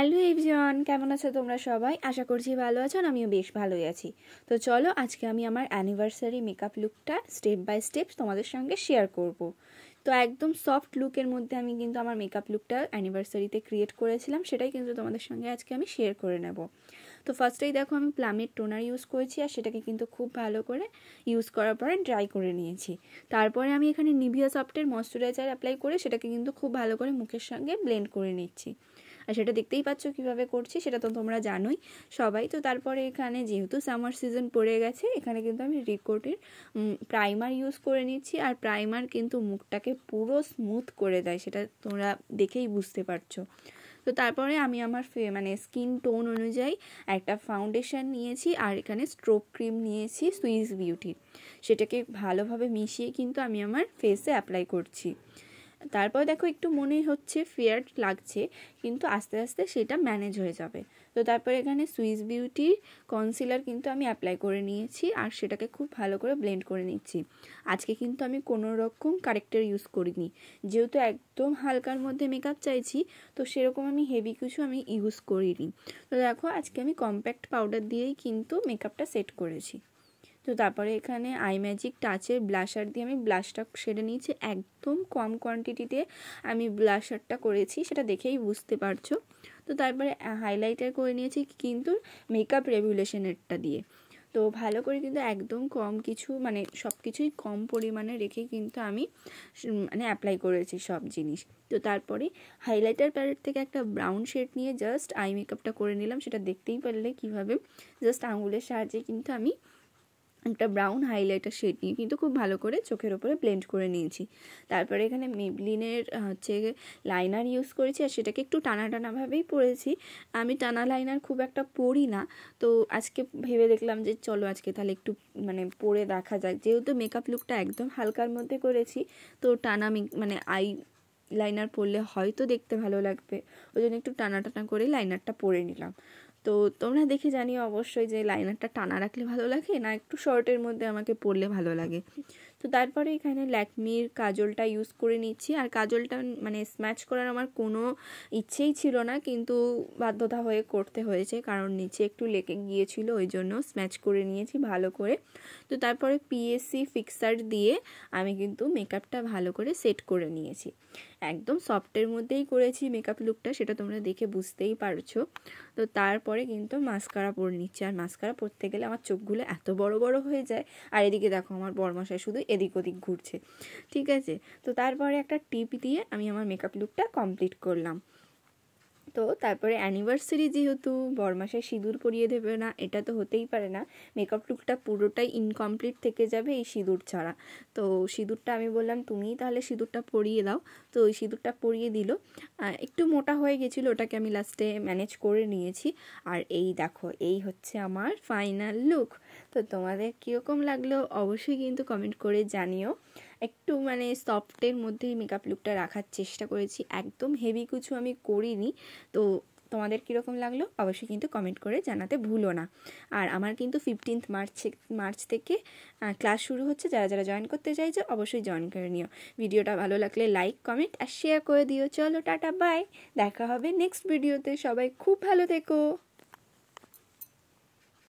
Hello everyone, কেমন আছো তোমরা সবাই? আশা করছি ভালো আছো, আমিও বেশ ভালোই আছি। তো চলো আজকে আমি আমার অ্যানিভার্সারি মেকআপ লুকটা স্টেপ বাই স্টেপ তোমাদের সঙ্গে শেয়ার করব। তো একদম সফট লুকের মধ্যে আমি কিন্তু আমার মেকআপ লুকটা অ্যানিভার্সারিতে ক্রিয়েট করেছিলাম, সেটাই কিন্তু তোমাদের সঙ্গে আজকে আমি শেয়ার করে নেব। তো ফার্স্টেই দেখো আমি প্লামের টোনার ইউজ করেছি, আর সেটাকে কিন্তু খুব ভালো করে ইউজ করার পরে ড্রাই করে নিয়েছি। তারপরে আমি এখানে নিভিয়া সফটের ময়শ্চারাইজার অ্যাপ্লাই করে সেটাকে কিন্তু খুব ভালো করে মুখের সঙ্গে ব্লেন্ড করে নিচ্ছি। আর সেটা দেখতেই পাচ্ছ কীভাবে করছি, সেটা তো তোমরা জানোই সবাই। তো তারপরে এখানে যেহেতু সামার সিজন পড়ে গেছে, এখানে কিন্তু আমি রিকোটের প্রাইমার ইউজ করে নিচ্ছি। আর প্রাইমার কিন্তু মুখটাকে পুরো স্মুথ করে দেয়, সেটা তোমরা দেখেই বুঝতে পারছো। তো তারপরে আমি আমার স্কিন টোন অনুযায়ী একটা ফাউন্ডেশন নিয়েছি, আর এখানে স্ট্রোক ক্রিম নিয়েছি সুইস বিউটির। সেটাকে ভালোভাবে মিশিয়ে কিন্তু আমি আমার ফেসে অ্যাপ্লাই করছি। তারপর দেখো একটু মনে হচ্ছে ফেয়ার লাগছে, কিন্তু আস্তে আস্তে সেটা ম্যানেজ হয়ে যাবে। তো তারপর এখানে সুইস বিউটির কনসিলার কিন্তু আমি অ্যাপ্লাই করে নিয়েছি, আর সেটাকে খুব ভালো করে ব্লেন্ড করে নিচ্ছি। আজকে কিন্তু আমি কোনো রকম কারেক্টার ইউজ করিনি, যেহেতু একদম হালকার মধ্যে মেকআপ চাইছি, তো সেরকম আমি হেভি কিছু আমি ইউজ করিনি। তো দেখো আজকে আমি কম্প্যাক্ট পাউডার দিয়েই কিন্তু মেকআপটা সেট করেছি। তো তারপরে এখানে আই ম্যাজিক টাচের ব্লাশার দিয়ে আমি ব্লাশটা সেরে নিয়েছি। একদম কম কোয়ান্টিটিতে আমি ব্লাশারটা করেছি, সেটা দেখেই বুঝতে পারছো। তো তারপরে হাইলাইটার করে নিয়েছি কিন্তু মেকআপ রেভুলেশনেরটা দিয়ে। তো ভালো করে কিন্তু একদম কম কিছু সব কিছুই কম পরিমাণে রেখে কিন্তু আমি অ্যাপ্লাই করেছি সব জিনিস। তো তারপরে হাইলাইটার প্যালেট থেকে একটা ব্রাউন শেড নিয়ে জাস্ট আই মেকআপটা করে নিলাম। সেটা দেখতেই পারলে কীভাবে জাস্ট আঙুলের সাহায্যে কিন্তু আমি একটা ব্রাউন হাইলাইটার শেড নিয়ে কিন্তু খুব ভালো করে চোখের ওপরে ব্লেন্ড করে নিয়েছি। তারপরে এখানে মেবলিনের লাইনার ইউজ করেছি, আর সেটাকে একটু টানা টানাভাবেই পরেছি। আমি টানা লাইনার খুব একটা পরি না, তো আজকে ভেবে দেখলাম যে চলো আজকে তাহলে একটু পরে দেখা যাক। যেহেতু মেকআপ লুকটা একদম হালকার মধ্যে করেছি, তো টানা আই লাইনার পরলে হয়তো দেখতে ভালো লাগবে, ওই জন্য একটু টানা টানা করে লাইনারটা পরে নিলাম। তো তোমরা দেখে জানিও অবশ্যই যে লাইনারটা টানা রাখলে ভালো লাগে না একটু শর্টের মধ্যে আমাকে পরলে ভালো লাগে। তো তারপরে এখানে ল্যাকমির কাজলটা ইউজ করে নিচ্ছি, আর কাজলটা স্ম্যাচ করার আমার কোনো ইচ্ছেই ছিল না, কিন্তু বাধ্যতা হয়ে করতে হয়েছে, কারণ নিচে একটু লেগে গিয়েছিল, ওই জন্য স্ম্যাচ করে নিয়েছি ভালো করে। তো তারপরে পিএসসি ফিক্সার দিয়ে আমি কিন্তু মেকআপটা ভালো করে সেট করে নিয়েছি। একদম সফটের মধ্যেই করেছি মেকআপ লুকটা, সেটা তোমরা দেখে বুঝতেই পারছো। তো তারপরে কিন্তু মাস্কারা পরে নিচ্ছি, আর মাস্কারা পরতে গেলে আমার চোখগুলো এত বড় বড় হয়ে যায়, আর এদিকে দেখো আমার বরমশাই শুধু এদিক ওদিক ঘুরছে, ঠিক আছে। তো তারপরে একটা টিপ দিয়ে আমি আমার মেকআপ লুকটা কমপ্লিট করলাম। তো তারপরে অ্যানিভার্সারি যেহেতু বরমাসায় সিঁদুর পরিয়ে দেবে না, এটা তো হতেই পারে না, মেকআপ লুকটা পুরোটাই ইনকমপ্লিট থেকে যাবে এই সিঁদুর ছাড়া। তো সিঁদুরটা আমি বললাম তুমিই তাহলে সিঁদুরটা পরিয়ে দাও। তো ওই সিঁদুরটা পরিয়ে দিল। একটু মোটা হয়ে গেছিলো, ওটাকে আমি লাস্টে ম্যানেজ করে নিয়েছি। আর এই দেখো এই হচ্ছে আমার ফাইনাল লুক। তো তোমাদের কীরকম লাগলো অবশ্যই কিন্তু কমেন্ট করে জানিও। একটু সফটের মধ্যেই মেকআপ লুকটা রাখার চেষ্টা করেছি, একদম হেভি কিছু আমি করিনি। তো তোমাদের কীরকম লাগলো অবশ্যই কিন্তু কমেন্ট করে জানাতে ভুলো না। আর আমার কিন্তু 15 মার্চ থেকে ক্লাস শুরু হচ্ছে, যারা যারা জয়েন করতে চাইছো অবশ্যই জয়েন করে নিও। ভিডিওটা ভালো লাগলে লাইক কমেন্ট আর শেয়ার করে দিও। চলো টাটা বাই, দেখা হবে নেক্সট ভিডিওতে, সবাই খুব ভালো থেকো।